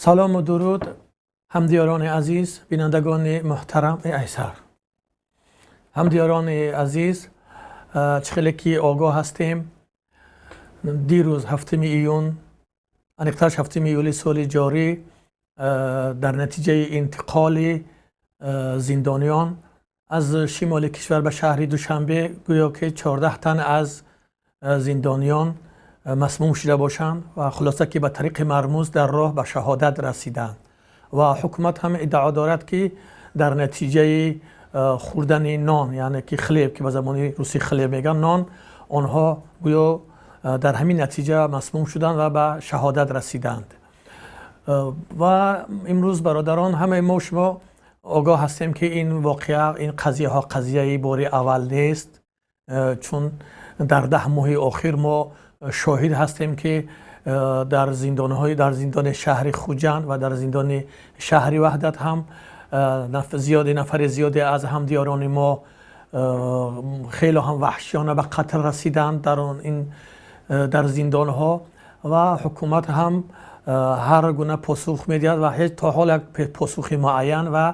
سلام و درود همدیاران عزیز، بینندگان محترم ایسر. همدیاران عزیز، چخیلی که آگاه هستیم دیروز هفتم ایون انقدرش هفتم ایولی سال جاری در نتیجه انتقال زندانیان از شمال کشور به شهر دوشنبه گویا که 14 تن از زندانیان مسموم شده باشند و خلاصه که به طریق مرموز در راه به شهادت رسیدند و حکومت هم ادعا دارد که در نتیجه خوردن نان، یعنی که خلیب که به زبان روسی خلیب میگن نان، آنها گویا در همین نتیجه مسموم شدند و به شهادت رسیدند. و امروز برادران همه ما شما آگاه هستیم که این واقعه، این قضیه ها قضیه بار اول نیست، چون در 10 ماه اخیر ما شاهد هستیم که در زندان شهر خوجند و در زندان شهر وحدت هم نفر زیادی از همدیاران ما خیلی هم وحشیانه به قتل رسیدند در زندان ها و حکومت هم هر گونه پاسخ میدهد و هیچ تا حال پاسخ معین و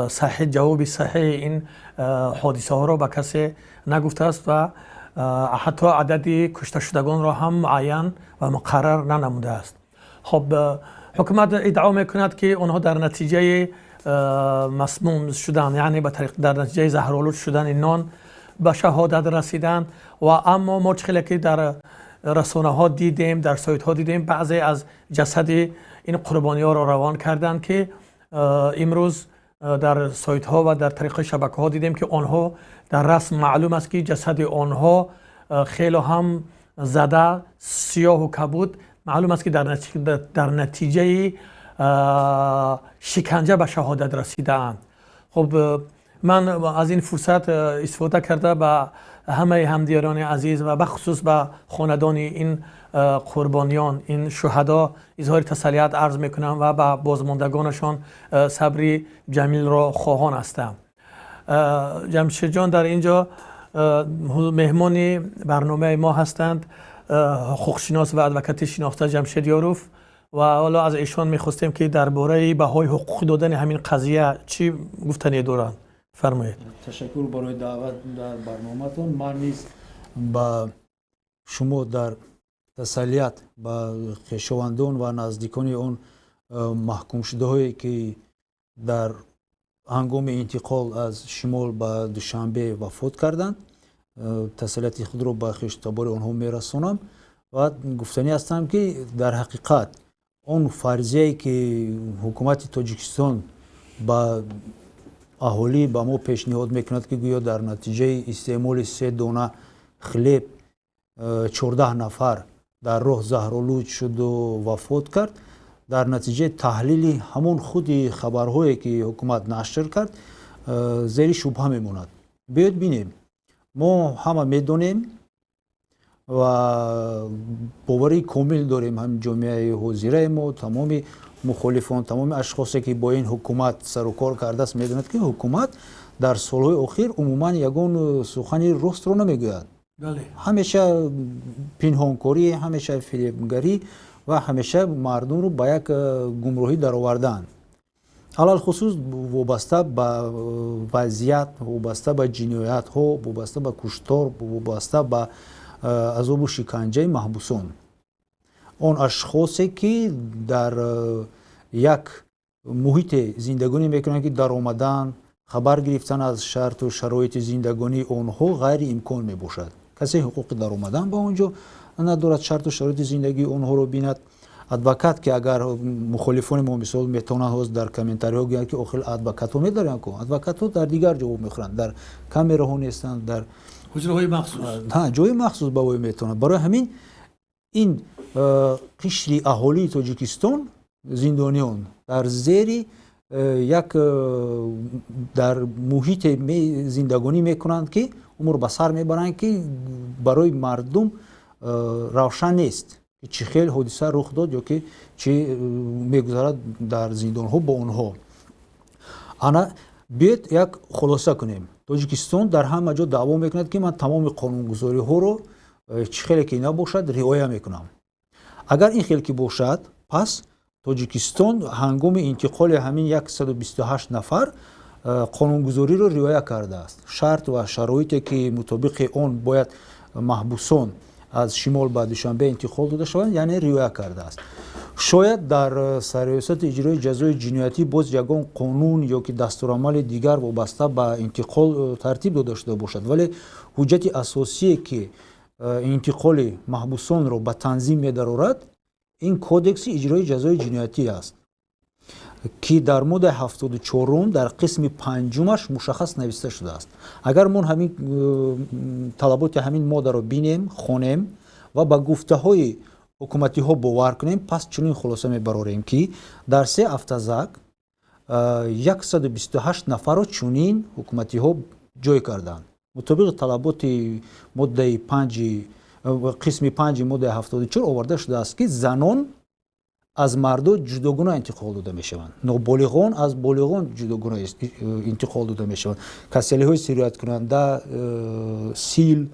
صحیح جواب صحیح این حادثه ها را به کسی نگفته است و حتی عدد کشته شدگان را هم معین و مقرر ننموده است. خب حکومت ادعا میکند که آنها در نتیجه مسموم شدن، یعنی به طریق در نتیجه زهرآلود شدن نان به شهادت رسیدند و اما ما خیلی که در رسانه ها دیدیم، در سایت ها دیدیم بعضی از جسد این قربانی ها را روان کردند که امروز در سایت ها و در طریق شبکه ها دیدیم که آنها در رسم معلوم است که جسد آنها خیلی هم زده، سیاه و کبود، معلوم است که در نتیجه شکنجه به شهادت رسیدند. خب من از این فرصت استفاده کرده به همه همدیاران عزیز و بخصوص به خاندان این قربانیان، این شهدا اظهار تسلیت عرض میکنم و به بازماندگانشان صبری جمیل را خواهان هستم. جمشید جان در اینجا مهمان برنامه ما هستند، حقوقشناس و ادوکات شناخته جمشید یاروف، و حالا از ایشان میخواستیم که درباره بهای حقوق دادن همین قضیه چی گفتنی دارند. فرمایید. تشکر برای دعوت در برنامه‌تون. من نیز با شما در تسلیت با خویشاوندان و نزدیکان اون محکوم شده هایی که در هنگام انتقال از شمال به دوشنبه وفات کردند، تسلیت خود را به خویشتبار آنها میرسانم و گفتنی هستم که در حقیقت اون فرضیه‌ای که حکومت تاجیکستان با اهالی با ما پیشنهاد میکند که گویا در نتیجه استعمال 3 دانه خلیب 14 نفر در راه زهرآلود شد و وفات کرد، در نتیجه تحلیل همون خود خبرهایی که حکومت نشر کرد زیر شبهه میموند. بیاید بینیم، ما همه میدونیم و باوری کامل داریم، هم جامعه حاضره ما، تمام مخالفان، تمام اشخاصی که با این حکومت سر و کار کرده است میدونند که حکومت در سالهای اخیر عموما یگان سخنی راست رو نمیگوید. همیشه پنهانکاری، همیشه فریبگری و همیشه مردم رو به یک گمراهی در آوردن. علل خصوص وابسته به وضعیت، وابسته به جنایت ها، وابسته به کشتار، وابسته به عذاب و شکنجه محبوسان. اون اشخاصی که در یک محیط زندگانی میکنند که در آمدن خبر گرفتن از شرط و شرایط زندگانی آنها غیر امکان میباشد. کسی حقوق در آمدن با اونجا ندارد، شرط و شرایط زندگی آنها رو بیند. ادوکات که اگر مخالفان ما مثال میتونن در کامنتاری ها گویند که آخر ادوکات ها میدارن که ادوکات ها در دیگر جواب میخورند، در کامره ها نیستند، در حجره های مخصوص، جای مخصوص با وی میتونن. برای همین این قشر اهالی تاجیکستان زندانیان در زیر یک در محیط زندگانی میکنند که امور به سر میبرند که برای مردم روشن نیست که چه خیلی حادثه رخ داد یا که چه میگذرد در زندان ها با اونها. انا بیاید یک خلاصه کنیم. تاجیکستان در همه جا دعوا میکند که من تمام قانونگذاری ها رو چه خیلی که نباشد رعایت میکنم. اگر این خیلی که باشد، پس тоҷикистон ҳангоми интиқоли ҳамин 128 нафар қонунгузориро риоя кардааст. Шарт ва шароите ки мутобиқи он бояд маҳбусон аз шимол ба душанбе интиқол дода шаванд, яъне риоя кардааст. шояд дар сарёсати иҷрои ҷазои ҷиноятӣ боз ягон қонун ё ки дастурамали дигар вобаста ба интиқол тартиб дода шуда бошад, вале ҳуҷҷати асосие ки интиқоли маҳбусонро ба танзим медарорад ин кодекси иҷрои ҷазои ҷиноятӣ аст ки дар моддаи 74 дар қисми 5-умаш мушаххас нависта шудааст. Агар мо ҳамин талаботи ҳамин моддаро бинем, хонем ва ба гуфтаҳои ҳукуматиҳо бовар кунем, пас чунин хулоса мебарорем ки дар 3 афтазак 128 нафарро чунин ҳукуматиҳо ҷой карданд. мутобиқи талаботи моддаи 5 қисми 5 моддаи 74 оварда шудааст ки занон аз мардо ҷудогуна интиқол дода мешаванд, ноболиғон аз болиғон ҷудогуна интиқол дода мешаванд. касалиҳои сирояткунанда, сил,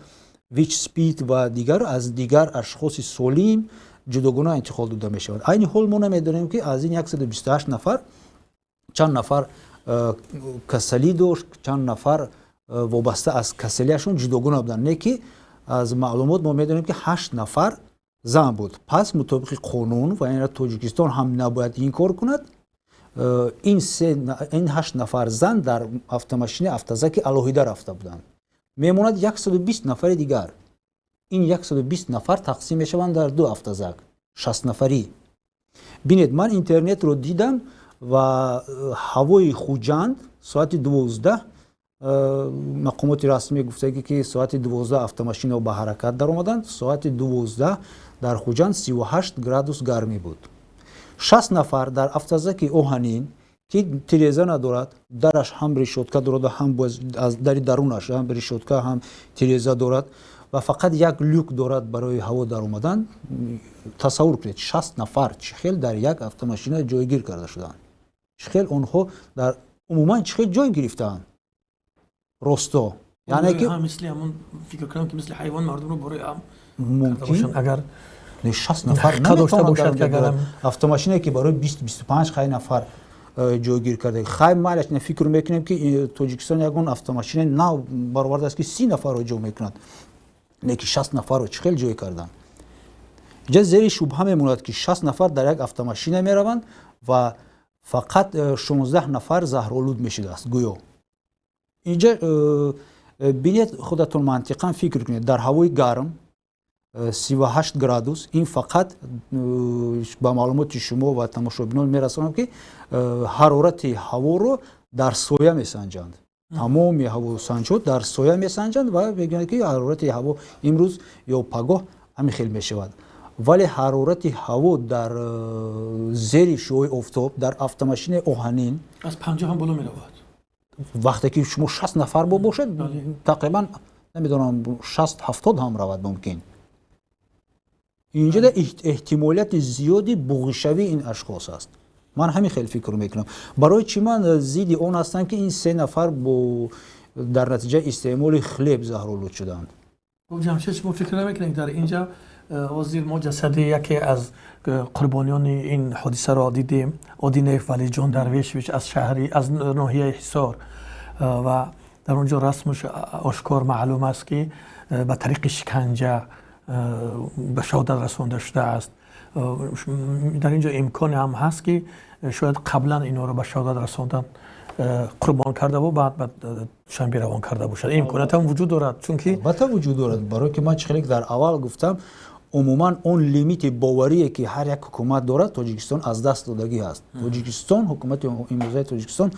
вич спид ва дигар аз дигар ашхоси солим ҷудогуна интиқол дода мешаванд. айни ҳол мо намедонем ки аз ин 128 нафар чанд нафар касалӣ дошт, чанд нафар вобаста аз касалиашон ҷудогуна буданд. Не ки аз маълумот мо медонем ки 8 нафар зан буд. Пас мутобиқи қонун ва яъне Тоҷикистон ҳам набояд ин кор кунад. ин 8 нафар зан дар автомашини автозаки алоҳида рафта буданд. Мемонад 120 нафари дигар. ин 120 нафар тақсим мешаванд дар 2 автозак, 60 нафарӣ. Бинед, ман интернетро дидам ва ҳавои Хуҷанд соати 12 мақомоти расмӣ гуфтаги ки соати 12 автомашинҳо ба ҳаракат даромаданд. Соати 12 дар Хуҷанд 38 градус гармӣ буд. 60 нафар дар автозаки оҳанин ки тиреза надорад, дараш ҳам решотка дорад ва ҳам аз дари дарунаш ҳам решотка ҳам тиреза дорад ва фақат як люк дорад барои ҳаво даромадан. тасаввур кунед, 60 нафар чӣ хел дар як автомашина ҷойгир карда шуданд. чӣ хел онҳо дар умуман чӣ хел ҷой гирифтаанд. росто яъне ки мисли ҳамон фикр кардам ки мисли ҳайвон мардумро барои ам мумкин агар 60 нафар дошта бошад ки агар автомашине ки барои 20-25 хай нафар ҷойгир карда. хай малаш не фикр мекунем ки Тоҷикистон ягон автомашине нав баровардааст ки 30 нафарро ҷой мекунад, не ки 60 нафарро чӣ хел ҷой карданд. ҷа зери шубҳа мемонад ки 60 нафар дар як автомашина мераванд ва фақат 16 нафар заҳролуд мешудааст гӯё. инҷа бинед, худатон мантиқан фикр кунед, дар ҳавои гарм 38 градус, ин фақат ба маълумоти шумо ва тамошобинон мерасонам ки ҳарорати ҳаворо дар соя месанҷанд. тамоми ҳавосанҷҳо дар соя месанҷанд ва мегӯянд ки ҳарорати ҳаво имрӯз ё пагоҳ ҳамин хел мешавад. вале ҳарорати ҳаво дар зери шуои офтоб дар автомашини оҳанин аз 50 ҳам боло меравад. вақте ки шумо 60 нафар бошед, тақрибан намедонам 60-70 ҳам равад мумкин. инҷа эҳтимолияти зиёди буғишавии ин ашхос аст. ман ҳамин хел фикр мекунам. барои чӣ ман зидди он ҳастам ки ин 3 нафар дар натиҷаи истеъмоли хлеб заҳролуд шуданд. ҷамшед, шумо фикр намекунед дар инҷа ҳозир мо ҷасади яке аз қурбониёни ин ҳодисаро дидем, Одинеев Валиҷон Дарвешевич аз шаҳри аз ноҳияи Ҳисор, ва дар онҷо расмуш ошкор маълум аст ки ба тариқи шиканҷа ба шаҳодат расонда шудааст. дар инҷо имконе ҳам ҳаст ки шояд қаблан инҳоро ба шаҳодат расондан қурбон карда бо баъд ба душанбе равон карда бошад. имконият ҳам вуҷуд дорад, чунки албатта вуҷуд дорад. барое ки ман чӣ хеле дар аввал гуфтам, умуман он лимити боварие ки ҳар як ҳукумат дорад Тоҷикистон аз даст додагӣ аст. Тоҷикистон, ҳукумати имрӯзаи Тоҷикистон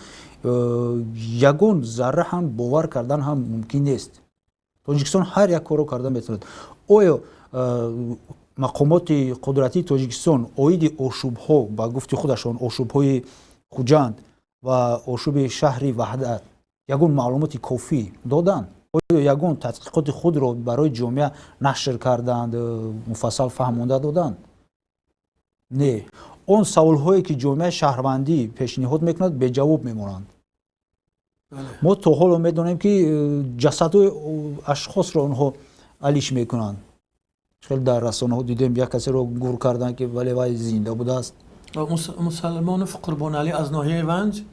ягон зарра ҳам бовар кардан ҳам мумкин нест. Тоҷикистон ҳар як корро карда метавонад. оё мақомоти қудратии Тоҷикистон оиди ошӯбҳо ба гуфти худашон ошӯбҳои Хуҷанд ва ошӯби шаҳри Ваҳдат ягон маълумоти кофӣ доданд? оё ягон тадқиқоти худро барои ҷомеа нашр карданд, муфассал фаҳмонда доданд? Не. он саволҳое ки ҷомеаи шаҳрвандӣ пешниҳод мекунад беҷавоб мемонанд. мо то ҳоло медонем ки ҷасадҳои ашхосро онҳо алиш мекунанд. хел дар расонаҳо дидем як касеро гур карданд ки вале вай зинда будааст. مسلمان قربان علی از ناحیه ونج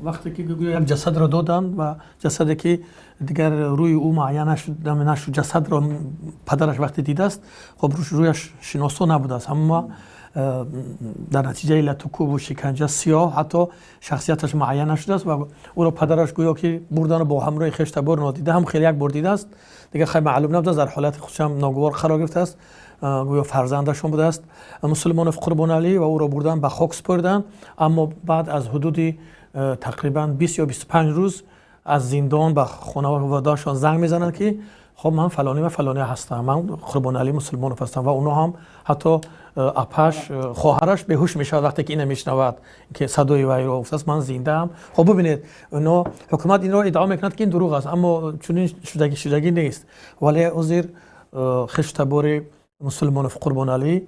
وقتی که یک جسد را دادند و جسدی که دیگر روی او معین نشد جسد را پدرش وقتی دیده است خب رویش شناسا نبوده است اما در نتیجه علت و کوب و شکنجه سیاه حتی شخصیتش معین نشده است و او را پدرش گویا که بردن با همراه خویش تبار نادیده هم خیلی یک بار دیده است دیگه خیلی معلوم نبوده در حالت خودش هم ناگوار قرار گرفته است گویا فرزندشون بوده است مسلمان قربان علی و او را بردن به خاک سپردن اما بعد از حدود تقریبا 20 یا 25 روز از زندان به خانواده‌شان زنگ میزنند که خب من فلانی و فلانی هستم من قربان علی مسلمان هستم و اونا هم حتی اپش خواهرش به هوش میشه وقتی که اینو میشنود که صدای وی رو گفت من زنده ام خب ببینید اونا حکومت این رو ادعا میکند که این دروغ است اما چون این شدگی نیست ولی عذر خشتبار مسلمان قربان علی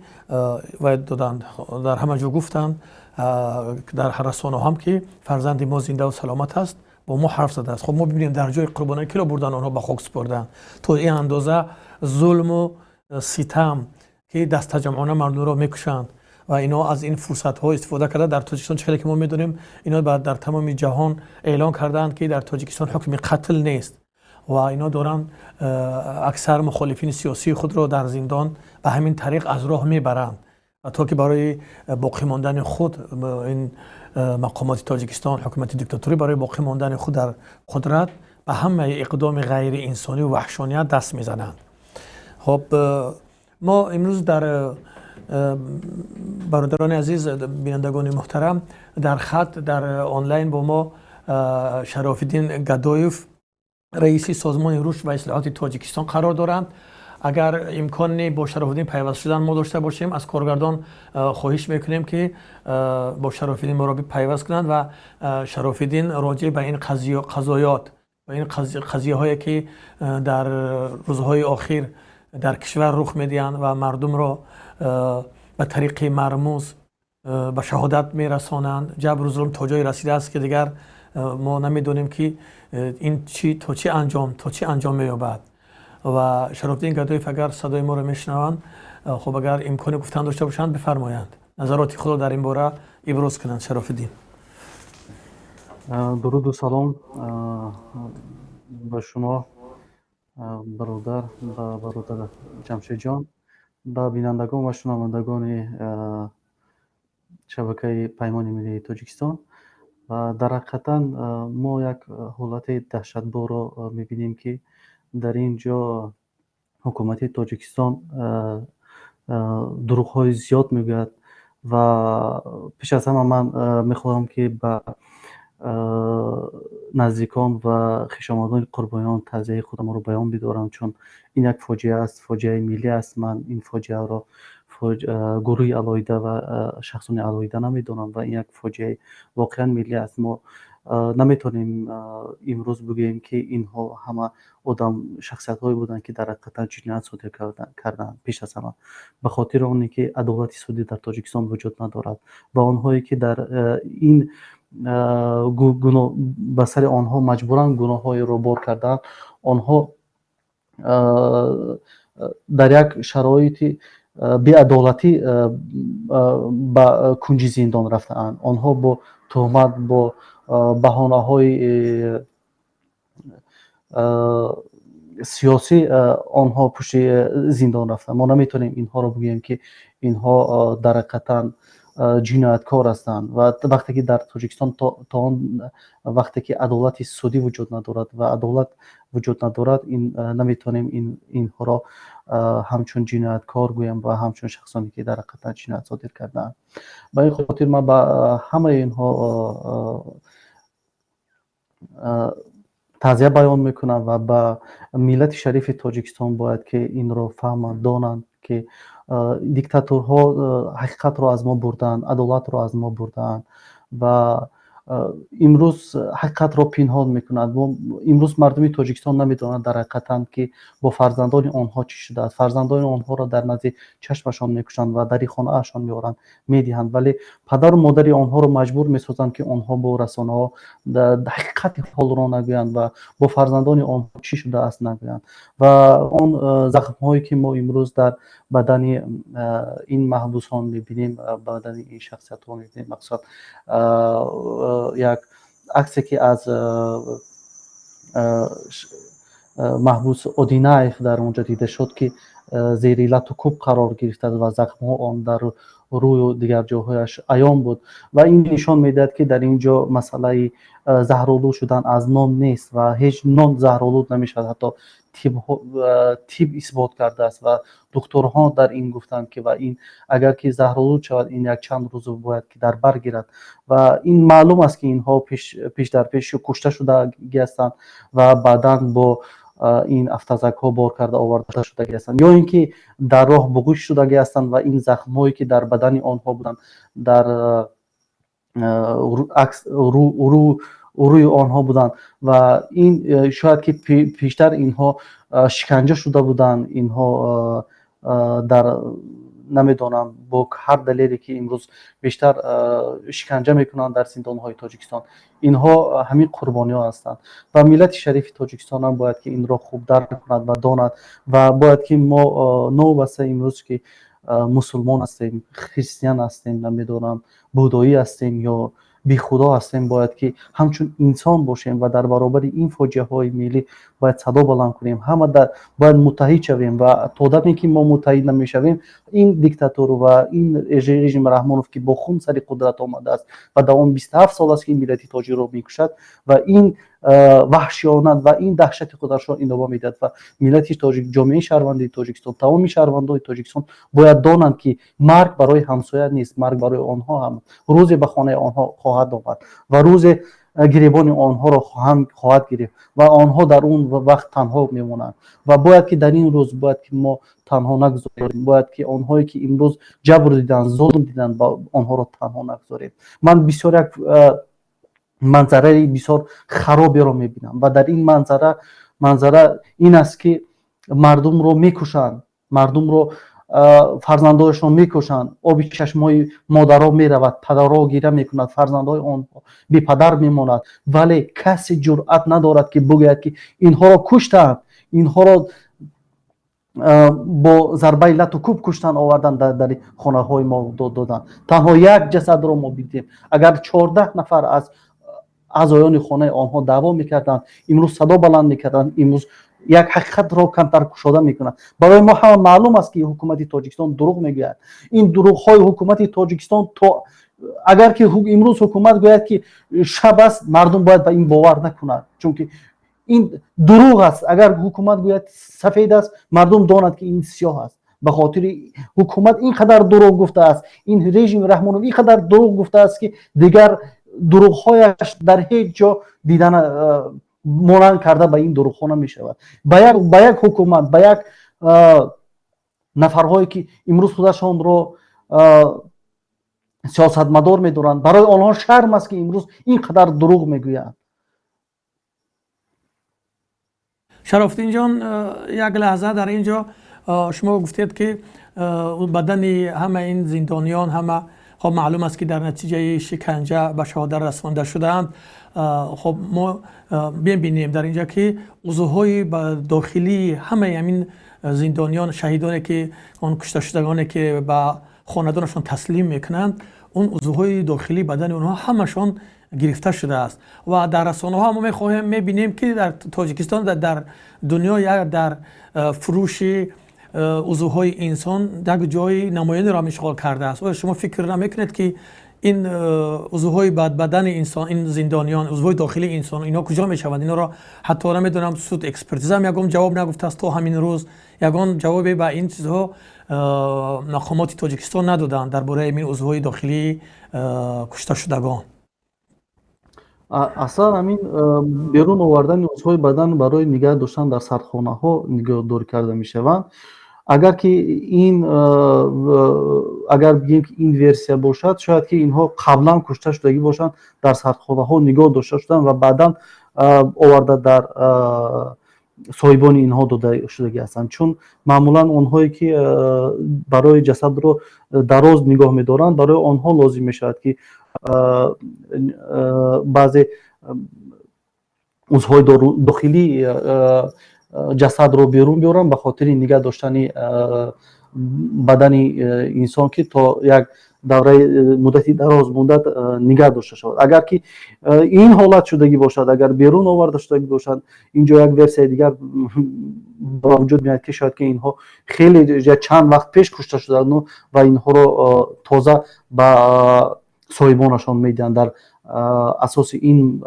و دادند در همه جا گفتند در رسانه هم که فرزند ما زنده و سلامت است با ما حرف زده است خب ما ببینیم در جای قربانی کی رو بردن آنها به خاک سپردن تو این اندازه ظلم و ستم که دست جمعانه مردم را میکشند و اینا از این فرصت ها استفاده کرده در تاجیکستان چه که ما میدونیم اینا بعد در تمام جهان اعلان کردند که در تاجیکستان حکم قتل نیست و اینا دارن اکثر مخالفین سیاسی خود را در زندان به همین طریق از راه میبرند تا که برای باقی ماندن خود این مقامات تاجیکستان حکومت دیکتاتوری برای باقی ماندن خود در قدرت به همه اقدام غیر انسانی و وحشانیت دست میزنند خب ما امروز در برادران عزیز بینندگان محترم در خط در آنلاین با ما شرف الدین گدایف رئیس سازمان رشد و اصلاحات تاجیکستان قرار دارند اگر امکان با شرف الدین پیوست شدن ما داشته باشیم از کارگردان خواهش میکنیم که با شرف الدین ما را پیوست کنند و شرف الدین راجع به این قضایات و این قضیه هایی که در روزهای اخیر در کشور رخ میدهند و مردم را به طریق مرموز به شهادت میرسانند جبر و ظلم تا جای رسیده است که دیگر ما نمیدونیم که این تا چی انجام مییابد و شرف الدین گدایف اگر صدای ما را میشنوند خب اگر امکان گفتن داشته باشند بفرمایند نظرات خود را در این باره ابراز کنند شرف الدین درود و سلام به شما برادر جمشید جان به بینندگان و شنوندگان شبکه پیمان ملی تاجیکستان و در حقیقتا ما یک حالت دهشتبار را میبینیم که در اینجا حکومت تاجیکستان دروغ‌های زیاد میگوید و پیش از همه من میخواهم که به نزدیکان و خویشاوندان قربانیان تعزیه خودم رو بیان بدارم چون این یک فاجعه است فاجعه ملی است من این فاجعه را گروه علایده و شخصان علایده نمیدونم و این یک فاجعه واقعا ملی است ما نمیتونیم امروز بگوییم که اینها همه آدم شخصیت هایی بودند که در حقیقت جنایت صادر کردند پیش از همه به خاطر اونی که عدالت سودی در تاجیکستان وجود ندارد و آنهایی که در این به سر آنها مجبورن گناه های رو بار کردن آنها در یک شرایط بی‌عدالتی به کنج زندان رفتند آنها با تهمت با بهانه های سیاسی آنها پشت زندان رفتند ما نمیتونیم اینها رو بگیم که اینها در حقیقت جنایتکار هستند و وقتی که در تاجیکستان تا وقتی که عدالت سودی وجود ندارد و عدالت وجود ندارد این نمیتونیم اینها را همچون جنایتکار گویم و همچون شخصانی که در حقیقت جنایت صادر کردند به این خاطر من به همه اینها تعزیه بیان میکنم و به ملت شریف تاجیکستان باید که این را فهمند دانند که دیکتاتورها حقیقت را از ما بردن عدالت را از ما بردن و имрӯз ҳақиқатро пинҳон мекунад. имрӯз мардуми тоҷикистон намедонанд дар ҳақиқатан ки бо фарзандони онҳо чӣ шудааст. фарзандони онҳоро дар назди чашмашон мекушанд ва дари хонаашон меоранд, медиҳанд, вале падару модари онҳоро маҷбур месозанд ки онҳо бо расонаҳо ҳақиқати ҳолро нагӯянд ва бо фарзандони онҳо чӣ шудааст нагӯянд. Ва он захмҳое ки мо имрӯз дар бадани ин маҳбусон мебинем, бадани ин шахсиятҳо мебинем, мақсад як аксе ки аз маҳбус Одинаев дар онҷо дида шуд, ки зери лату кӯб қарор гирифта ва захмҳо он дар рӯю дигар ҷоҳояш аён буд ва ин нишон медиҳад, ки дар ин ҷо масъалаи заҳролуд шудан аз нон нест ва ҳеҷ нон заҳролуд намешавад. ҳатто тиб исбот кардааст ва духторҳо дар ин гуфтанд, ки ва ин агар ки заҳролуд шавад, ин якчанд рӯз бояд ки дар бар гирад ва ин маълум аст, ки инҳо пеш дар пеш кушта шудаги ҳастанд ва баъдан бо ин автозакҳо бор карда оварда шудаги ҳастанд, ё ин ки дар роҳ буғиш шудаги ҳастанд ва ин захмҳое ки дар бадани онҳо буданд дар рӯи онҳо буданд ва ин шояд ки пештар инҳо шиканҷа шуда буданд, инҳо дар намедонам бо ҳар далеле ки имрӯз бештар шиканҷа мекунанд дар зиндонҳои Тоҷикистон. Инҳо ҳамин қурбониҳо ҳастанд ва миллати шарифи Тоҷикистон ҳам бояд ки инро хуб дарк кунад ва донад ва бояд ки мо новобаста имрӯз ки мусулмон ҳастем, христиан ҳастем, намедонам будоӣ ҳастем ё бихудо ҳастем, бояд ки ҳамчун инсон бошем ва дар баробари ин фоҷиаҳои миллӣ бояд садо баланд кунем. Ҳама бояд муттаҳид шавем ва то даме ки мо муттаҳид намешавем, ин диктатур ва ин режими Раҳмонов ки бо хун сари қудрат омадааст ва давоми 27 сол аст ки миллати тоҷикро мекушад ва ин ваҳшиёнат ва ин таҳшати қудрашро идома медиҳад ва миллати тоҷик, ҷомеаи шаҳрвандии Тоҷикистон, тамоми шаҳрвандони Тоҷикистон бояд донанд, ки марг барои ҳамсоя нест, марг барои онҳо ҳам рӯзе ба хонаи онҳо хоҳад омад ва рӯзе гиребони онҳоро хоҳад гирифт ва онҳо дар он вақт танҳо мемонанд ва бояд ки дар ин рӯз бояд ки мо танҳо нагузорем, бояд ки онҳое ки имрӯз ҷабр диданд, зулм диданд, онҳоро танҳо нагузорем. Ман бисёр як манзараи бисёр хароберо мебинам ва дар ин манзара ин аст, ки мардумро мекушанд, мардумро фарзандояшон мекушанд, оби чашмои модаро меравад, падарро гира мекунад, фарзандои онҳо бепадар мемонад, вале касе ҷуръат надорад ки бигӯяд ки инҳоро куштанд, инҳоро бо зарбаи лату кӯб куштан, овардан дари хонаҳои мо доданд. Танҳо як ҷасадро мо бидем. Агар 14 нафар аз аъзоёни хонаи онҳо даъво мекарданд, имрӯз садо баланд мекарданд, имрӯз як ҳақиқатро камтар кушода мекунад. Барои мо ҳама маълум аст, ки ҳукумати Тоҷикистон дурӯғ мегӯяд. Ин дурӯғҳои ҳукумати Тоҷикистон, то агар ки имрӯз ҳукумат гӯяд ки шаб аст, мардум бояд ба ин бовар накунад, чунки ин дурӯғ аст. Агар ҳукумат гӯяд сафед аст, мардум донад ки ин сиёҳ аст. ба хотири ҳукумат ин қадар дурӯғ гуфтааст, ин режими Раҳмонов ин қадар дурӯғ гуфтааст, ки дигар дурӯғҳояш дар ҳеҷ ҷо дидан монанд карда ба ин дурӯғҳо намешавад. Ба як ҳукумат, ба як нафарҳое ки имрӯз худашонро сиёсатмадор медоранд, барои онҳо шарм аст, ки имрӯз ин қадар дурӯғ мегӯянд. шарофиддинҷон, як лаҳза дар ин ҷо шумо гуфтед, ки бадани ҳама ин зиндониён ҳама خب معلوم است که در نتیجه شکنجه به شهادت رسانده شدند. خب ما ببینیم در اینجا که عضوهای داخلی همه همین زندانیان، شهیدانی که اون کشته شدگانی که به خاندانشان تسلیم میکنند، اون عضوهای داخلی بدن اونها همشان گرفته شده است و در رسانه ها ما میخواهیم میبینیم که در تاجیکستان در دنیا یا در فروش عضوهای انسان در جای نماینده را مشغول کرده است. و شما فکر نمیکنید که این عضوهای بدن انسان، این زندانیان، عضوهای داخلی انسان، اینا کجا میشوند؟ اینا را حتی نمیدونم سود اکسپرتیز هم یگم جواب نگفته است تا همین روز، یگان جوابی به این چیزها مقامات تاجیکستان ندادند درباره این عضوهای داخلی کشته شدگان. اصلا همین بیرون آوردن عضوهای بدن برای نگه داشتن در سردخانه ها نگهداری کرده میشوند. اگر که این اگر بگیم که این ورسیا باشد شاید که اینها قبلا کشته شدگی باشند در سردخانه ها نگاه داشته شدند و بعدا آورده در صاحبان اینها داده شدگی هستند چون معمولا اونهایی که برای جسد رو دراز نگاه می‌دارند برای آنها لازم می‌شود که بعضی عضوهای داخلی جسد رو بیرون بیارن به خاطر نگه داشتن بدن انسان که تا یک دوره مدتی دراز مدت نگه داشته شود. اگر که این حالت شدگی باشد اگر بیرون آورده شدگی باشد اینجا یک ورسیه دیگر با وجود میاد که شاید که اینها خیلی چند وقت پیش کشته شدند و اینها رو تازه به صاحبانشان میدن در اساس این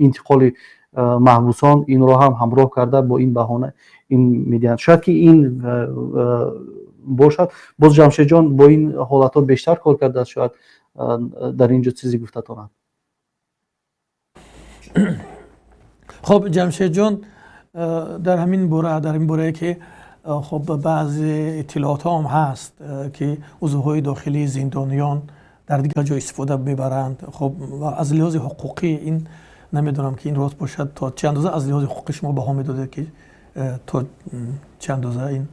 انتقال محبوسان این رو هم همراه کرده با این بهانه این میدن. شاید که این باشد. باز جمشید جان با این حالت ها بیشتر کار کرده است شاید در اینجا چیزی گفته تونم. خب جمشید جان در همین باره که خب بعضی اطلاعات هم هست که عضوهای داخلی زندانیان در دیگر جای استفاده میبرند. خب از لحاظ حقوقی این نمیدونم که این راست باشد تا چند اندازه از لحاظ حقوقی شما بها میداده که تا چند اندازه این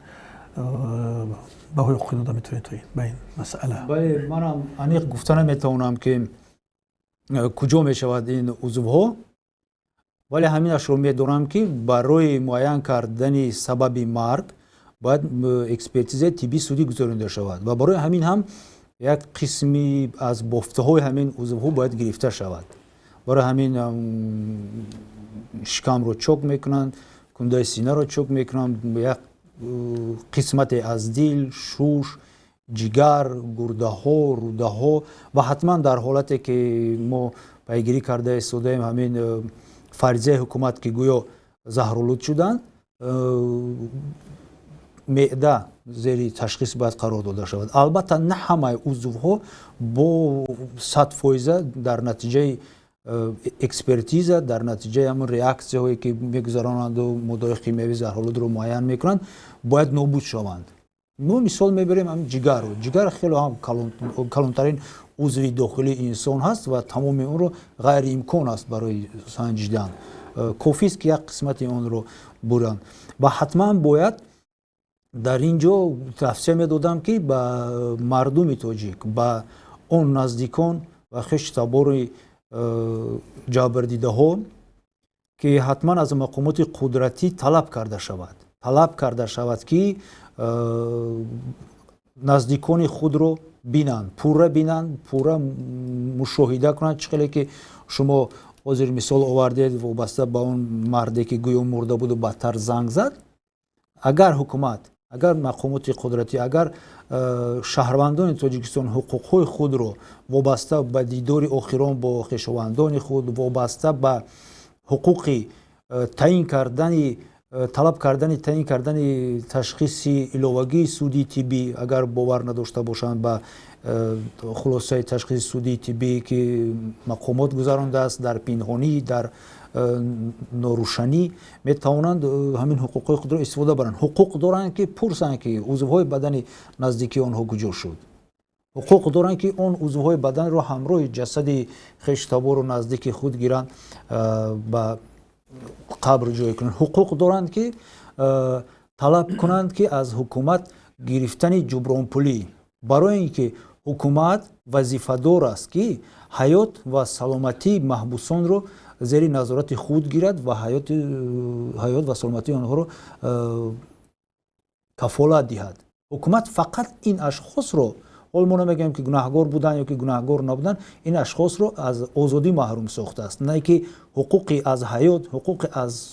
بهای حقوقی داده میتونید تو به این مسئله؟ بله منم انیق گفتن نمیتونم که کجا میشود این عضوها ولی همینش رو میدونم که برای معین کردن سبب مرگ باید اکسپرتیز طبی سودی گذارنده شود و برای همین هم یک قسمی از بافته های همین عضوها باید گرفته شود. برای همین شکم رو چوک میکنند، کنده سینه رو چوک میکنند، یک قسمت از دل، شوش، جگر، گرده ها، روده ها و حتما در حالتی که ما پیگیری کرده ایستادیم همین فریضه حکومت که گویا زهرآلود شدند معده زیر تشخیص باید قرار داده شود. البته نه همه عضوها با 100% در نتیجه اکسپرتیز در نتیجه همون ریاکسیه هایی که میگذارانند و مدای خیمیوی زهرآلود رو معین میکنند باید نابود شوند. ما مثال میبریم هم جگر رو. جگر خیلی هم کلانترین عضو داخلی انسان هست و تمام اون رو غیر امکان است برای سنجیدن. کافی است که یک قسمت اون رو برند و حتما باید در اینجا توصیه میدادم که به مردم تاجیک به اون نزدیکان و خش تبار جابردیده ها که حتما از مقامات قدرتی طلب کرده شود که نزدیکان خود رو بینند، پورا مشاهده کنند. چقدر که شما حاضر مثال آوردید وابسته به اون مردی که گویا مرده بود و بدتر زنگ زد، اگر حکومت، اگر مقامات قدرتی، اگر شهروندان تاجیکستان حقوقهای خود رو وابسته به دیدار آخران با خویشاوندان خود، وابسته به حقوق طلب کردن تشخیص علاوگی سودی طبی اگر باور نداشته باشند به خلاصه تشخیص سودی طبی که مقامات گذرانده است در پنهانی در ناروشنی میتوانند همین حقوق خود را استفاده برند. حقوق دارند که پرسند که عضوهای بدن نزدیکی آنها کجا شد. حقوق دارند که آن عضوهای بدن را همراه جسد خویش تبار و نزدیک خود گیرند به قبر جای کنند. حقوق دارند که طلب کنند که از حکومت گرفتن جبران پولی برای اینکه حکومت وظیفه دار است که حیات و سلامتی محبوسان رو زیر نظارت خود گیرد و حیات و سلامتی آنها رو کفالت دهد. حکومت فقط این اشخاص رو، حال ما نمیگیم که گناهگار بودن یا که گناهگار نبودن، این اشخاص رو از آزادی محروم ساخته است، نه که حقوقی از حیات، حقوق از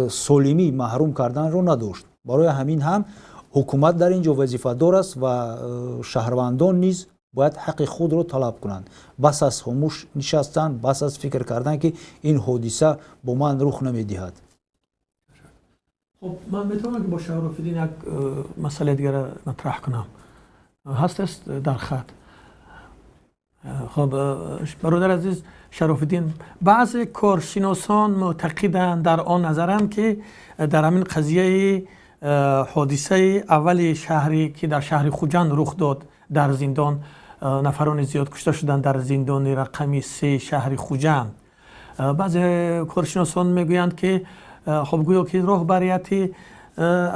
سالمی محروم کردن رو نداشت. برای همین هم حکومت در اینجا وظیفه دار است و شهروندان نیز باید حق خود رو طلب کنند. بس از خاموش نشستن، بس از فکر کردن که این حادثه با من رخ نمیدهد. خب من میتونم که با شراف‌الدین یک مسئله دیگر مطرح کنم. هست در خط. خب برادر عزیز شراف‌الدین، بعضی کارشناسان معتقدند، در آن نظرند که در همین قضیه حادثه اولی شهری که در شهر خوجند رخ داد در زندان، نفران زیاد کشته شدند در زندان رقمی 3 شهر خوجند. بعضی کارشناسان میگویند که خب گویا که رهبریت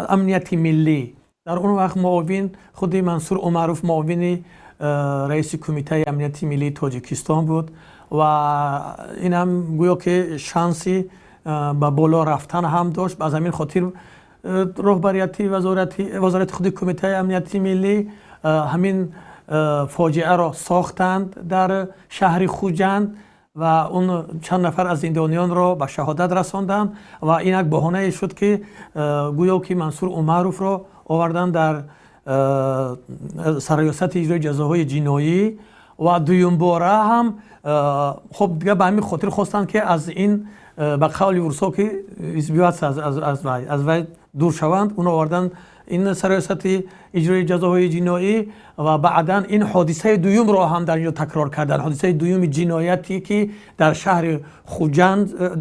امنیت ملی در اون وقت معاون خود منصور عمروف، معاون رئیس کمیته امنیت ملی تاجیکستان بود و این هم گویا که شانسی به بالا رفتن هم داشت. از همین خاطر رهبریت وزارت خود کمیته امنیت ملی همین فاجعه را ساختند در شهر خوجند و اون چند نفر از زندانیان را به شهادت رساندند و این یک بهانه شد که گویا که منصور عمروف را آوردن در سرریاست اجرای جزاهای جنایی و دوم باره هم خب دیگه به همین خاطر خواستند که از این به قول ورسا که بیات از وی دور شوند، اون آوردن این سرریاست اجرای جزاهای جنایی و بعدا این حادثه دوم را هم در اینجا تکرار کردن، حادثه دوم جنایتی که در شهر خوجند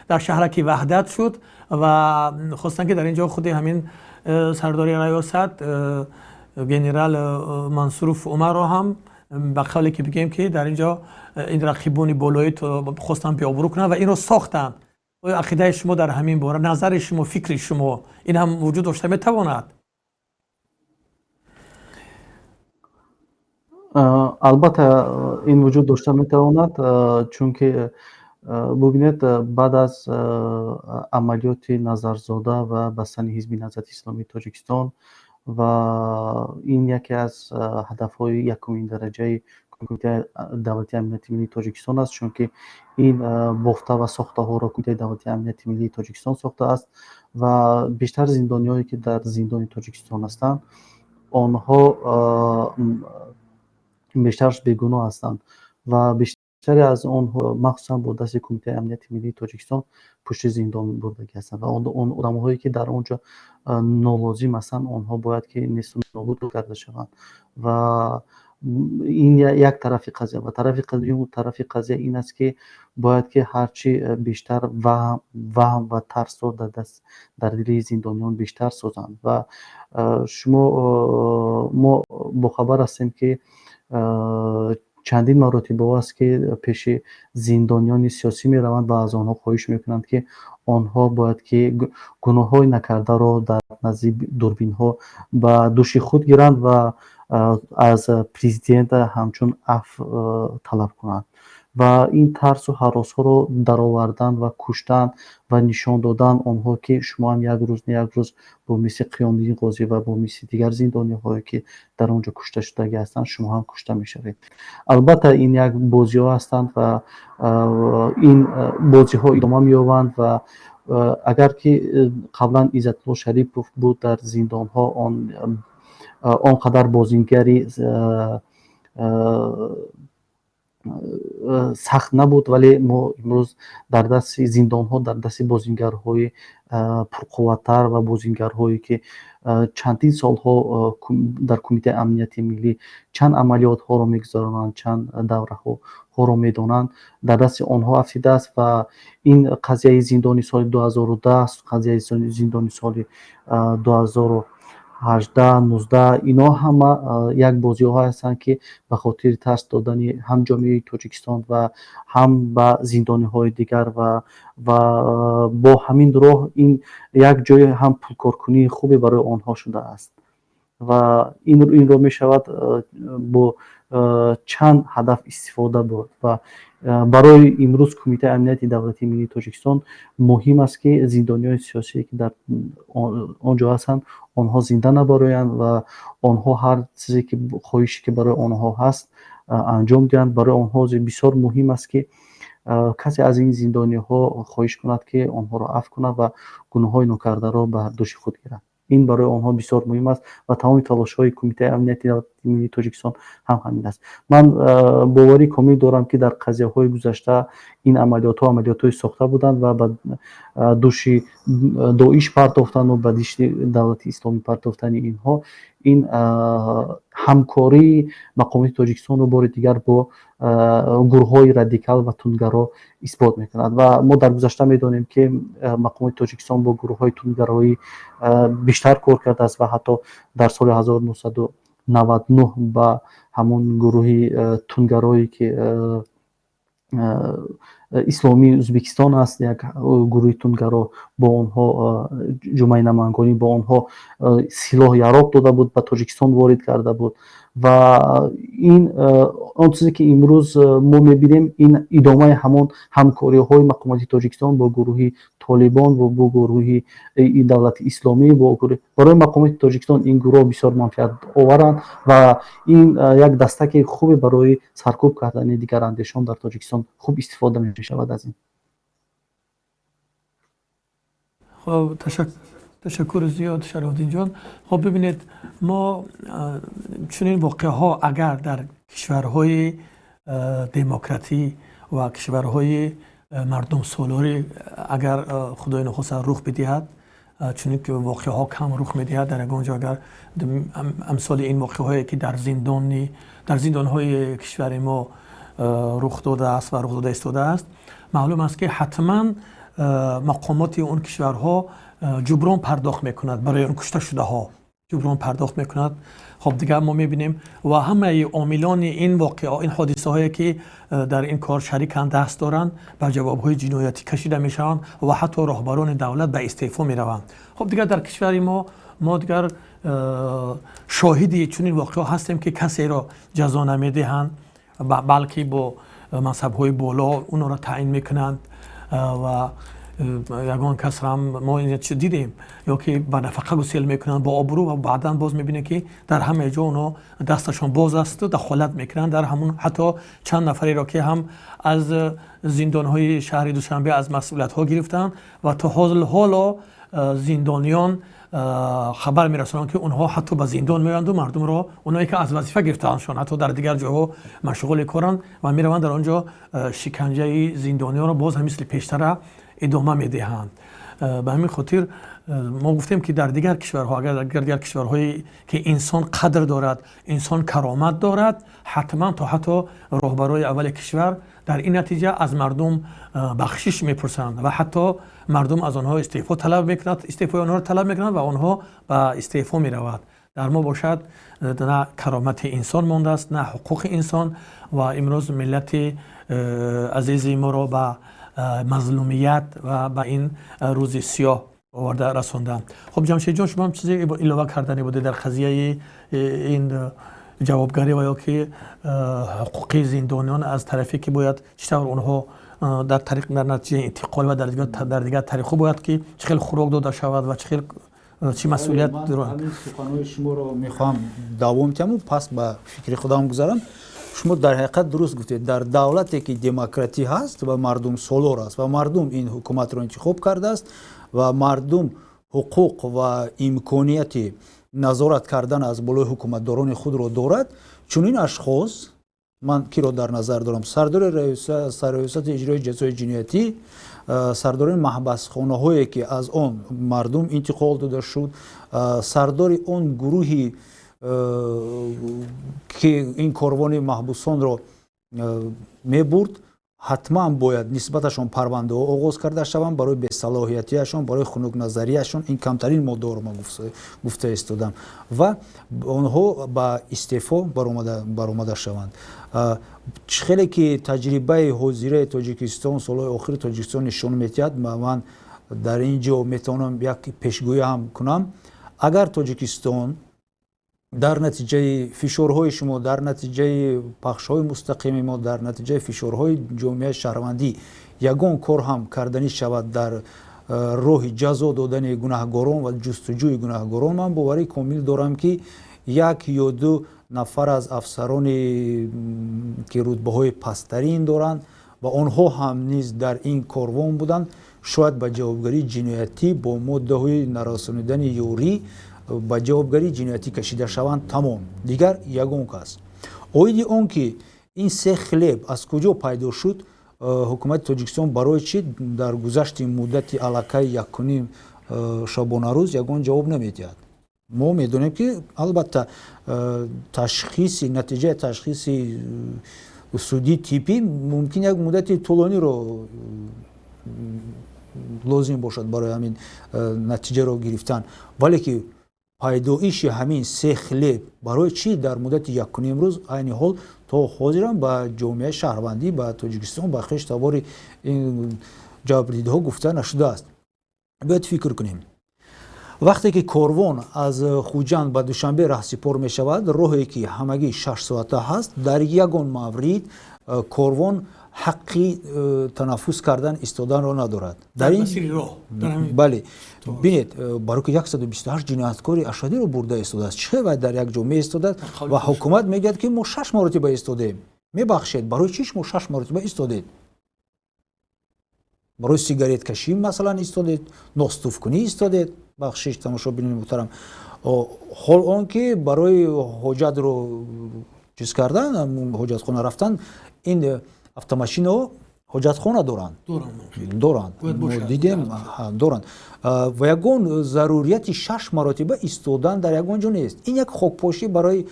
در شهرک وحدت شد و خواستن که در اینجا خود همین سردار ریاست گنرال منصور عمر را هم به قولی که بگیم که در اینجا این رقیبان بالایی تو خواستن بیابرو کنن و این رو ساختن. عقیده شما در همین باره، نظر شما، فکر شما این هم وجود داشته میتواند؟ البته این وجود داشته میتواند، چون که ببینید بعد از عملیات نظرزاده و بستن حزب نهضت اسلامی تاجیکستان و این یکی از هدفهای یکمین درجه کمیته دولتی امنیت ملی تاجیکستان است، چون که این بافته و ساخته ها را کمیته دولتی امنیت ملی تاجیکستان ساخته است و بیشتر زندانیایی که در زندان تاجیکستان هستند آنها بیشترش بیگناه هستند و بیشتری از آنها مخصوصا با دست کمیته امنیت ملی تاجیکستان پشت زندان بردگی هستند و آن آدم‌هایی که در آنجا نالازم هستند آنها باید که نیست و نابود کرده شوند و این یک طرف قضیه و طرف قضیه این است که باید که هرچی بیشتر وهم و ترس را در دل زندانیان بیشتر سازند و ما با خبر هستیم که چندین مراتب است که پیش زندانیان سیاسی می روند و از آنها خواهش میکنند که آنها باید که گناه های نکرده را در نزد دوربین ها به دوش خود گیرند و از پرزیدنت همچون عفو طلب کنند و این ترس و هراس ها را درآوردن و کشتن و نشان دادن آنها که شما هم یک روز با مثل قیام‌الدین قاضی و با مثل دیگر زندانی هایی که در آنجا کشته شدگی هستند شما هم کشته میشوید. البته این یک بازی ها هستند و این بازی ها ادامه می‌یابند و اگر که قبلا عزت‌الله شریفوف بود در زندان ها آنقدر بازیگری سخت نبود، ولی ما امروز در دست زندان ها در دست بازیگرهای پرقوت‌تر و بازیگرهایی که چندین سالها در کمیته امنیت ملی چند عملیات ها را میگذارند، چند دوره ها را میدانند، در دست آنها افتیده است و این قضیه زندانی سال 2010 قضیه زندانی سال 2018 19 اینا همه یک بازی ها هستند که به خاطر ترس دادن هم جامعه تاجیکستان و هم به زندانی های دیگر و با همین راه این یک جای هم پولکارکنی خوبی برای آنها شده است و این رو می شود با چند هدف استفاده برد و برای امروز کمیته امنیت دولتی ملی تاجیکستان مهم است که زندانیان سیاسی که در آنجا هستند آنها زنده نبرایند و آنها هر چیزی که خواهشی که برای آنها هست انجام دهند. برای آنها بسیار مهم است که کسی از این زندانی ها خواهش کند که آنها را عفو کند و گناه های نکرده را به دوش خود گیرد. این برای آنها بسیار مهم است و تمام تلاش های کمیته امنیت دولتی ملی تاجیکستان هم همین است. من باوری کامل دارم که در قضیه های گذشته این عملیات های ساخته بودند و به دوش داعش پرتافتن و به دوش دولت اسلامی پرتافتن اینها این ҳамкории мақомоти тоҷикистонро бори дигар бо гурӯҳҳои радикал ва тунгаро исбот мекунад ва мо дар гузашта медонем ки мақомоти тоҷикистон бо гурӯҳҳои тунгароӣ биштар кор кардааст ва ҳатто дар соли 1999 ба ҳамон гурӯҳи тунгароӣ ки исломии Ӯзбекистон аст, як гурӯҳи тунгаро, бо онҳо ҷумъаи намоянгонӣ бо онҳо силоҳ яроқ дода буд, ба Тоҷикистон ворид карда буд ва ин он чизе ки имрӯз мо мебинем, ин идомаи ҳамон ҳамкориҳои мақомоти Тоҷикистон бо гурӯҳи Толибон ва бо гурӯҳи давлати исломӣ. Барои мақомоти Тоҷикистон ин гурӯҳ бисёр манфиатоваранд ва ин як дастаки хубе барои саркӯб кардани дигарандешон дар Тоҷикистон хуб истифода мешавад аз ин. خب تشکر زیاد شرافالدین جان. خب ببینید ما چنین واقعه ها اگر در کشورهای دموکراتی و کشورهای مردم سالاری اگر خدای نخواست رخ بدهد، چون که واقعه ها کم رخ میدهد، در اونجا اگر امثال این واقعه هایی که در زندان های کشور ما رخ داده است و رخ داده ایستاده است، معلوم است که حتما مقامات اون کشورها جبران پرداخت میکند، برای اون کشته شده ها جبران پرداخت میکند. خب دیگه ما میبینیم و همه عاملان این واقعه، این حادثه هایی که در این کار شریکند، دست دارند، بر جواب های جنایتی کشیده میشوند و حتی رهبران دولت به استعفا میروند. خب دیگه در کشور ما دیگر شاهدی چنین واقعه هستیم که کسی را جزا نمیدهند، بلکه با مذهب های بالا اونا را تعیین میکنند و یگان کس هم ما این چیز دیدیم یا که با نفقه گسیل میکنن با آبرو و بعدا باز میبینه که در همه جا اونا دستشون باز است و دخالت میکنن در همون. حتی چند نفری را که هم از زندان های شهر دوشنبه از مسئولیت ها گرفتن و تا حالا زندانیان خبر میرسونن که اونها حتی به زندان میرند و مردم را، اونایی که از وظیفه گرفتنشون حتی در دیگر جاها مشغول کارن و میروند در آنجا شکنجه زندانیان را باز هم مثل پیشتر ادامه میدهند. به همین خاطر ما گفتیم که در دیگر کشورها، اگر دیگر کشورهایی که انسان قدر دارد، انسان کرامت دارد، حتما تا حتی رهبرای اول کشور در این نتیجه از مردم بخشش میپرسند و حتی مردم از آنها استعفا طلب میکنند، استعفای آنها را طلب میکنند و آنها به استعفا میرود. در ما باشد نه کرامت انسان مانده است، نه حقوق انسان و امروز ملت عزیز ما را به مظلومیت و به این روز سیاه آورده رساندن. خب جمشید جان، شما هم چیزی اضافه کردنی بوده در قضیه این جوابگری و یا که حقوقی زندانیان از طرفی که باید چطور اونها در نتیجه انتقال و در دیگر طریقه باید که چه خوراک داده شود و چه مسئولیت دارند. همین سخنهای شما رو میخوام دوام کنم، پس به فکر خودم گذارم. شما در حقیقت درست گفتید، در دولتی که دموکراتی هست و مردم سالار است و مردم این حکومت رو انتخاب کرده است و مردم حقوق و امکانیت نظارت کردن از بالای حکومتداران خود رو دارد، چون این اشخاص، من کی رو در نظر دارم، سردار ریاست اجرای جزای جنایتی، سردار محبس خانه هایی که از آن مردم انتقال داده شد، سردار اون گروهی که این کاروان محبوسان را میبرد، حتما باید نسبتشان پرونده آغاز کرده شوند برای بی‌صلاحیتیشان، برای خنک نظریشان. این کمترین ماده رو ما گفته استادم و آنها به استعفا برآمده شوند. خیلی که تجربه حاضره تاجیکستان سالهای آخر تاجیکستان نشان میدهد، من در اینجا میتونم یک پیشگویی هم کنم. اگر تاجیکستان در نتیجه فشارهای شما، در نتیجه پخش‌های مستقیم ما، در نتیجه فشارهای جامعه شهروندی یگان کار هم کردنی شود در راه جزا دادن گناهکاران و جستجوی گناهکاران، من باوری کامل دارم که یک یا دو نفر از افسران که رتبه‌های پست‌ترین دارند و آنها هم نیز در این کاروان بودند، شاید به جوابگری جنایتی با ماده‌های نرسانیدن یوری با جوابگری جنایتی کشیده شوند. تمام دیگر یگان کس. اویدی اون که این سه خلیب از کجا پیدا شد، حکومت تاجیکستان برای چی در گذشت مدت علاقه یکونیم شبانه روز یگان جواب نمیدهد. ما میدونیم که البته تشخیص نتیجه تشخیص سودی تیپی ممکن یک مدت طولانی رو لازم باشد برای همین نتیجه رو گرفتن، ولی که پیدایش همین سه خلیب برای چی در مدت 1.5 روز عین حال تا حاضرم با جامعه شهروندی با تاجیکستان با خش تبار این جبریدها گفته نشده است. باید فکر کنیم وقتی که کاروان از خوجند به دوشنبه رهسپار می شود، راهی که همگی 6 ساعته هست، در یگان مورد کاروان حقی تنفس کردن ایستادن را ندارد. در این راه بله ببینید برای که 128 جنایتکاری اشهدی رو برده ایستاده است، چه باید در یک جامعه ایستاده و حکومت میگه که ما 6 مرتبه ایستادیم. میبخشید برای چیش ما 6 مرتبه ایستادید؟ برای سیگارت کشی مثلا ایستادید، ناستوف کنی ایستادید، بخشش تماشا ببینید محترم. حال آن که برای حاجت رو چیز کردن، حاجت خانه رفتن، این автомашин ҳо ҳоҷатхона доранд дидем доранд ва ягон зарурияти 6 маротиба истодан дар ягон ҷо нест. ин як хокпошӣ барои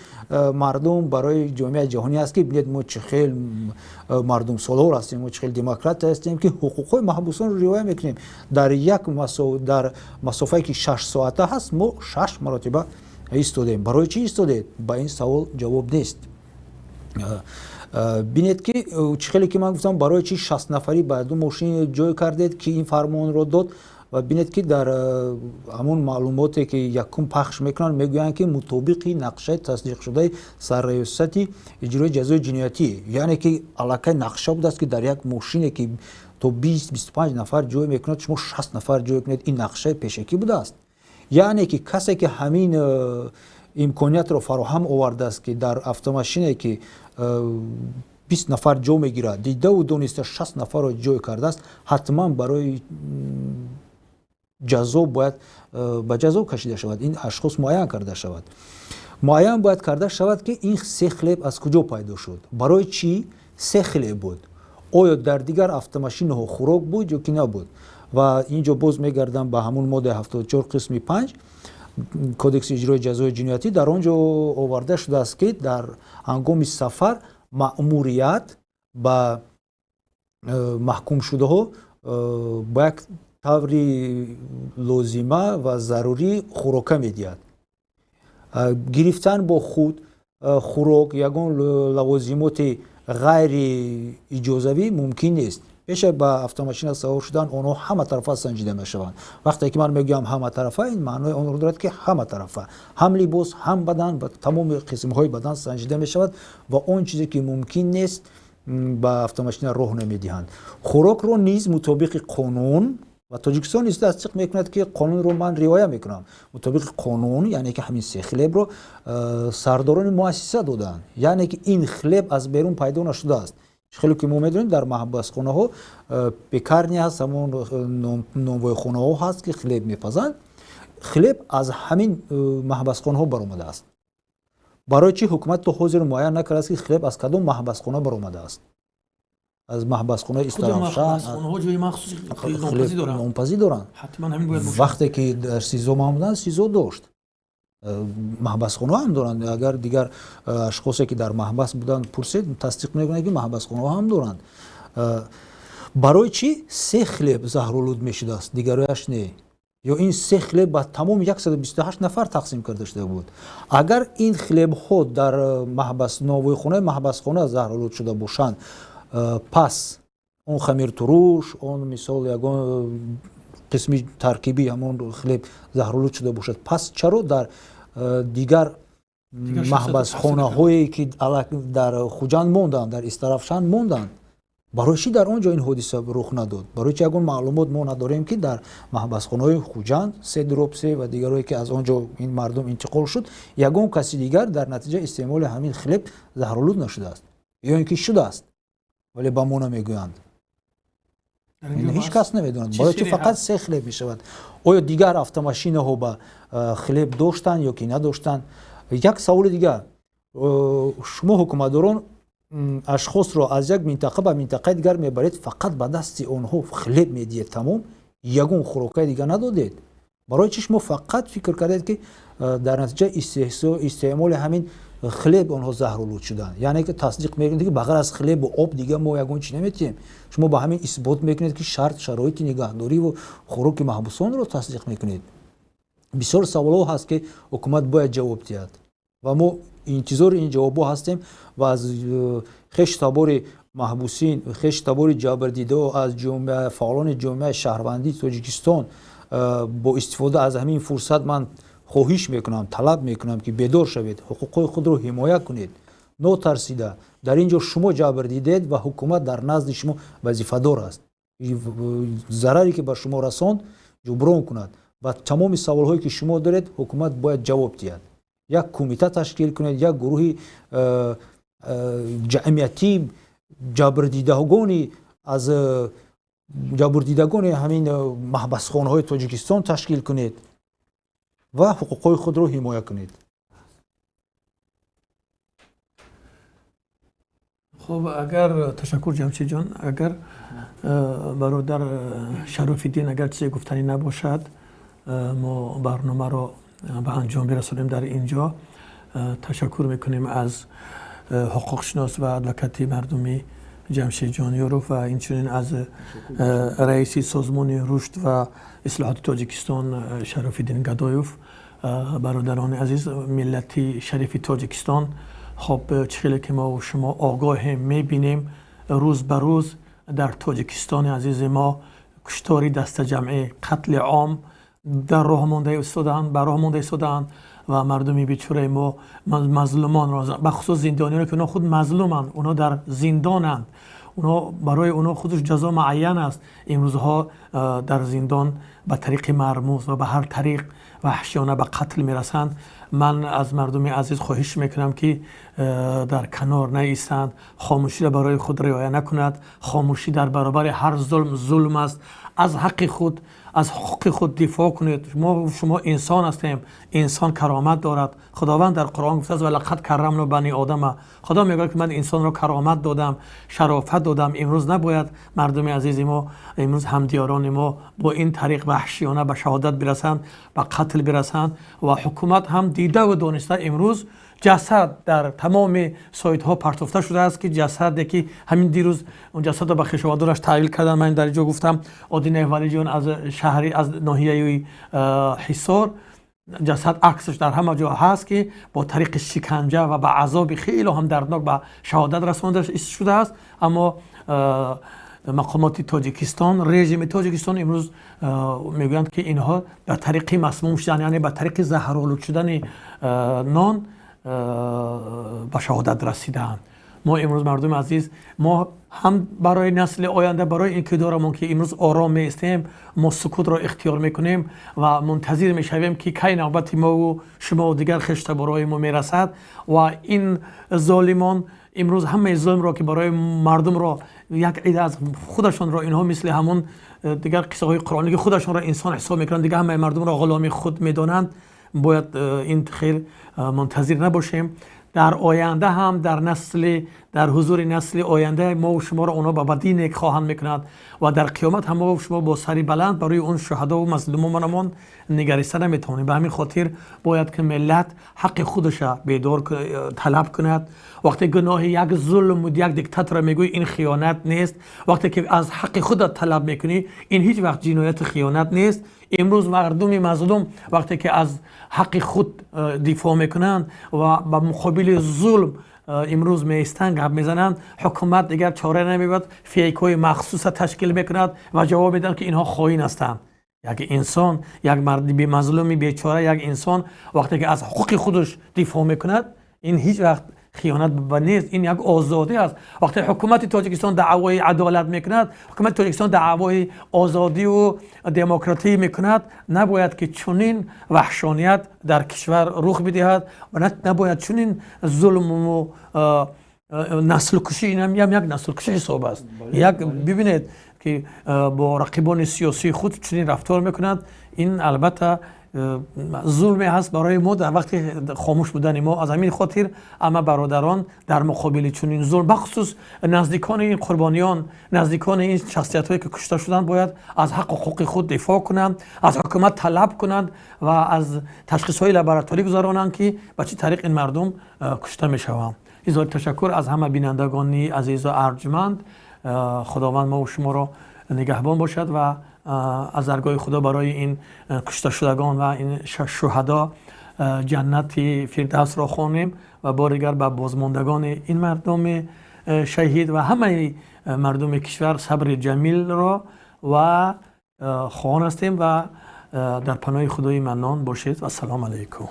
мардум, барои ҷомеаи ҷаҳонӣ аст ки бинед мо чӣ хел мардумсолор ҳастем, мо чӣ хел демократ ҳастем ки ҳуқуқҳои маҳбусонро риоя мекунем. дар як дар масофае ки 6 соата ҳаст мо 6 маротиба истодем. барои чӣ истодед? ба ин савол ҷавоб нест. бинед ки чӣ хеле ки ман гуфтам барои чӣ 60 нафарӣ ба ду мошин ҷой кардед ки ин фармонро дод. ва бинед ки дар ҳамон маълумоте ки якум пахш мекунанд мегӯянд ки мутобиқи нақшаи тасдиқшудаи сарраёсати иҷрои ҷазои ҷиноятӣ, яъне ки аллакай нақша будааст ки дар як мошине ки то 20-25 нафар ҷой мекунад шумо 60 нафар ҷой кунед. ин нақшаи пешакӣ будааст. яъне ки касе ки ҳамин имкониятро фароҳам овардааст ки дар автомашине ки 20 нафар ҷо мегирад, дидаву дониста 60 нафарро ҷой кардааст, ҳатман барои ҷазо бояд ба ҷазо кашида шавад. ин ашхос муайян карда шавад. муайян бояд карда шавад ки ин се хлеб аз куҷо пайдо шуд, барои чӣ се хлеб буд, оё дар дигар автомашинҳо хӯрок буд ё ки набуд. ва инҷо боз мегардам ба ҳамун моддаи 74 қисми 5 кодекси иҷрои ҷазои ҷиноятӣ. дар он ҷо оварда шудааст ки дар ҳангоми сафар маъмурият ба маҳкумшудаҳо ба як таври лозима ва зарурӣ хӯрока медиҳад. гирифтан бо худ хӯрок ягон лавозимоти ғайри иҷозавӣ мумкин нест. пеша ба автомашина савор шудан онҳо ҳама тарафа санҷида мешаванд. вақте ки ман мегӯям ҳама тарафа, ин маънои онро дорад ки ҳама тарафа, ҳам либос, ҳам бадан, ба тамоми қисмҳои бадан санҷида мешавад ва он чизе ки мумкин нест ба автомашина роҳ намедиҳанд. хӯрокро низ мутобиқи қонун ва Тоҷикистон низ тасдиқ мекунад ки қонунро ман риоя мекунам. мутобиқи қонун, яъне ки ҳамин се хлебро сардорони муассиса доданд, яъне ки ин хлеб аз берун пайдо нашудааст. хеле ки мо медонем дар маҳбасхонаҳо пекарни ҳаст, ҳамон нонвойхонаҳо ҳаст ки хлеб мепазанд. хлеб аз ҳамин маҳбасхонаҳо баромадааст. барои чӣ ҳукумат то ҳозир муайян накардааст ки хлеб аз кадом маҳбасхона баромадааст? аз маҳбасхонаи Истарофшан нонпазӣ доранд. вақте ки дар СИЗО ман буданд, СИЗО дошт, маҳбасхонаҳо ҳам доранд. агар дигар ашхосе ки дар маҳбас буданд пурсед, тасдиқ мекунад ки маҳбасхонаҳо ҳам доранд. барои чӣ се хлеб заҳролуд мешудааст, дигарояш не? ё ин се хлеб ба тамоми 128 нафар тақсим карда шуда буд? агар ин хлебҳо дар новойхонаи маҳбасхона заҳролуд шуда бошанд, пас он хамиртуруш, он мисол ягон қисми таркиби ҳамон хлеб заҳролуд шуда бошад, пас чаро дар дигар маҳбасхонаҳое ки дар хуҷанд монданд, дар Истарофшан монданд, барои чӣ дар он ҷо ин ҳодиса рух надод? барои чӣ ягон маълумот мо надорем ки дар маҳбасхонаҳои хуҷанд, Седропсе ва дигарое ки аз он ҷо ин мардум интиқол шуд, ягон каси дигар дар натиҷаи истеъмоли ҳамин хлеб заҳролуд нашудааст ё ин ки шудааст, вале ба мо намегӯянд. ҳеҷ кас намедонад. барои чӣ фақат се хлеб мешавад? оё дигар автомашинаҳо ба хлеб доштанд ё ки надоштанд? як саволи дигар, шумо ҳукуматдорон ашхосро аз як минтақа ба минтақаи дигар мебаред, фақат ба дасти онҳо хлеб медиҳед, тамом, ягон хӯрокаи дигар надодед. барои чӣ шумо фақат фикр кардед ки در نتیجه استعمال همین خلب اونها زهرآلود شدن. یعنی که تصدیق میکنید که بغیر از خلب و آب دیگه ما یگان چی نمیتیم. شما با همین اثبات میکنید که شرایط نگهداری و خوراک محبوسان رو تصدیق میکنید. بسیار سوالات هست که حکومت باید جواب دهد و ما انتظار این جوابا هستیم و از خش تبار محبوسین، خش تبار جبردیده و از جامعه فعالان جامعه شهروندی تاجیکستان با استفاده از همین فرصت من خواهش میکنم، طلب میکنم که بیدار شوید، حقوق خود رو حمایت کنید، نترسیده. در اینجا شما جبر دیدید و حکومت در نزد شما وظیفه دار است ضرری که به شما رساند جبران کند و تمام سوال هایی که شما دارید حکومت باید جواب دهد. یک کمیته تشکیل کنید، یک گروه جمعیتی جبردیدگانی از جبردیدگان همین محبسخانه های تاجیکستان تشکیل کنید و حقوق خود رو حمایت کنید. خب اگر تشکر جمشید جان، اگر برادر شریف الدین اگر چیزی گفتنی نباشد ما برنامه رو به انجام برسونیم. در اینجا تشکر میکنیم از حقوق شناس و ادوکاتی مردمی جمشید جان یوروف و اینچنین از رئیس سازمان رشد و اصلاحات تاجیکستان شریف الدین گدایوف. برادران عزیز ملتی شریف تاجیکستان، خب چخیلی که ما و شما آگاه میبینیم روز به روز در تاجیکستان عزیز ما کشتاری دست جمعی، قتل عام در راه مانده ایستادند و مردمی بیچاره ما مظلومان را به خصوص زندانیان که اونا خود مظلومند، اونا در زندانند، اونا برای اونا خودش جزا معین است. امروزها در زندان به طریق مرموز و به هر طریق وحشیانه به قتل میرسند. من از مردم عزیز خواهش میکنم که در کنار نایستند، خاموشی را برای خود رعایت نکند. خاموشی در برابر هر ظلم است. از حق خود، از حقوق خود دفاع کنید. شما انسان هستیم، انسان کرامت دارد. خداوند در قرآن گفته است ولقد کرمنا بنی آدم. خدا میگه که من انسان را کرامت دادم، شرافت دادم. امروز نباید مردم عزیز ما، امروز همدیاران ما با این طریق وحشیانه به شهادت برسند، به قتل برسند و حکومت هم دیده و دانسته امروز جسد در تمام سایت ها پرتافته شده است که جسدی که همین دیروز اون جسد رو به خویشاوندانش تحویل کردن. من در اینجا گفتم آدینه ولی جان از شهری از ناحیه حصار جسد عکسش در همه جا هست که با طریق شکنجه و با عذاب خیلی هم دردناک به شهادت رسانده شده است. اما مقامات تاجیکستان، رژیم تاجیکستان امروز میگویند که اینها به طریق مسموم شدن، یعنی به طریق زهرآلود شدن نان به شهادت رسیدند. ما امروز مردم عزیز، ما هم برای نسل آینده، برای این کدارمون که امروز آرام میستیم، ما سکوت را اختیار میکنیم و منتظر میشویم که کی نوبت ما و شما و دیگر خشتبارهای ما میرسد و این ظالمان امروز همه ظلم را که برای مردم را یک عید از خودشان را اینها مثل همون دیگر قصه های قرآنی که خودشان را انسان حساب میکنند، دیگر همه مردم را غلام خود میدانند. باید این خیر منتظر نباشیم. در آینده هم در حضور نسل آینده ما و شما را اونا به بدی نیک خواهند میکند و در قیامت هم ما و شما با سری بلند برای اون شهدا و مظلومانمان نگریسته نمیتونیم. به همین خاطر باید که ملت حق خودش بیدار طلب کند. وقتی گناه یک ظلم و یک دیکتاتور میگوی این خیانت نیست، وقتی که از حق خودت طلب میکنی این هیچ وقت جنایت خیانت نیست. امروز مردم مظلوم وقتی که از حق خود دفاع میکنند و به مقابل ظلم امروز میستن گپ میزنند، حکومت دیگر چاره نمیبود، فیک‌های مخصوص تشکیل میکند و جواب میدن که اینها خائن هستند. یک انسان، یک مرد بی مظلومی بیچاره، یک انسان وقتی که از حقوق خودش دفاع میکند این هیچ وقت خیانت و نیست، این یک آزادی است. وقتی حکومت تاجیکستان دعوای عدالت میکند، حکومت تاجیکستان دعوای آزادی و دموکراسی میکند، نباید که چنین وحشانیت در کشور رخ بدهد و نباید چنین ظلم و نسل کشی، این هم یک نسل کشی حساب است. یک ببینید که با رقیبان سیاسی خود چنین رفتار میکنند. این البته ظلمی هست برای ما در وقتی خاموش بودن ما. از همین خاطر اما برادران در مقابل چنین ظلم بخصوص نزدیکان این قربانیان، نزدیکان این شخصیت هایی که کشته شدند باید از حق و حقوق خود دفاع کنند، از حکومت طلب کنند و از تشخیص های لابراتواری گذارانند که به چه طریق این مردم کشته می شوند. هزار تشکر از همه بینندگان عزیز و ارجمند. خداوند ما و شما را نگهبان باشد و از درگاه خدا برای این کشته شدگان و این شهدا جنت فردوس را خوانیم و بار دیگر به بازماندگان این مردم شهید و همه مردم کشور صبر جمیل را و خواهان هستیم و در پناه خدای منان باشید و السلام علیکم.